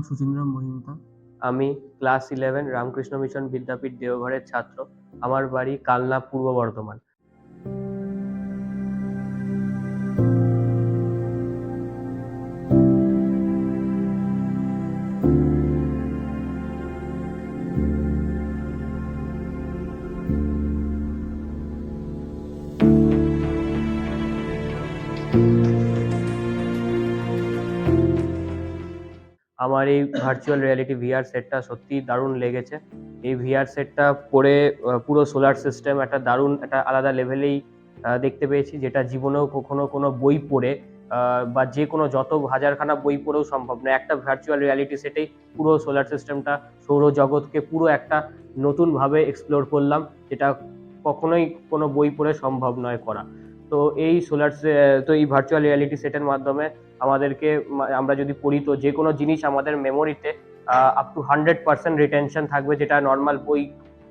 সুচিন্দ্র মহিন্দ্রা। আমি class 11 Ramakrishna mission বিদ্যাপীঠ দেওঘরের ছাত্র। আমার বাড়ি কালনা, পূর্ব বর্ধমান। আমার এই ভার্চুয়াল রিয়ালিটি ভিআর সেটটা সত্যিই দারুণ লেগেছে। এই ভিআর সেটটা পরে পুরো সোলার সিস্টেম একটা দারুণ একটা আলাদা লেভেলেই দেখতে পেয়েছি, যেটা জীবনেও কখনো কোনো বই পড়ে বা যে কোনো যত হাজারখানা বই পড়েও সম্ভব নয়। একটা ভার্চুয়াল রিয়ালিটি সেটেই পুরো সোলার সিস্টেমটা, সৌরজগৎকে পুরো একটা নতুনভাবে এক্সপ্লোর করলাম, যেটা কখনোই কোনো বই পড়ে সম্ভব নয় করা। তো এই এই ভার্চুয়াল রিয়ালিটি সেটের মাধ্যমে আমাদেরকে, আমরা যদি পড়ি তো যে কোনো জিনিস আমাদের মেমোরিতে আপ টু 100% রিটেনশন থাকবে, যেটা নর্মাল বই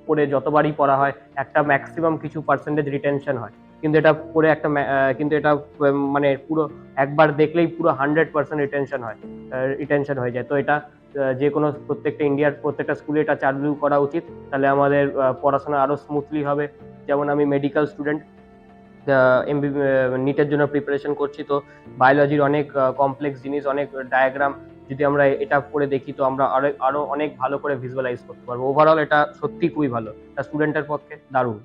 পড়ে যতবারই পড়া হয় একটা ম্যাক্সিমাম কিছু পার্সেন্টেজ রিটেনশন হয়। কিন্তু এটা পড়ে একটা কিন্তু এটা মানে পুরো একবার দেখলেই পুরো 100% রিটেনশন হয়ে যায়। তো এটা যে কোনো ইন্ডিয়ার প্রত্যেকটা স্কুলে এটা চালু করা উচিত। তাহলে আমাদের পড়াশোনা আরো স্মুথলি হবে। যেমন আমি মেডিকেল স্টুডেন্ট, নিটের জন্য প্রিপারেশন করছি, তো বায়োলজির অনেক কমপ্লেক্স জিনিস, অনেক ডায়াগ্রাম যদি আমরা এটা পড়ে দেখি তো আমরা আরো অনেক ভালো করে ভিজুয়ালাইজ করতে পারবো। ওভারঅল এটা সত্যি খুবই ভালো, এটা স্টুডেন্টের পক্ষে দারুণ।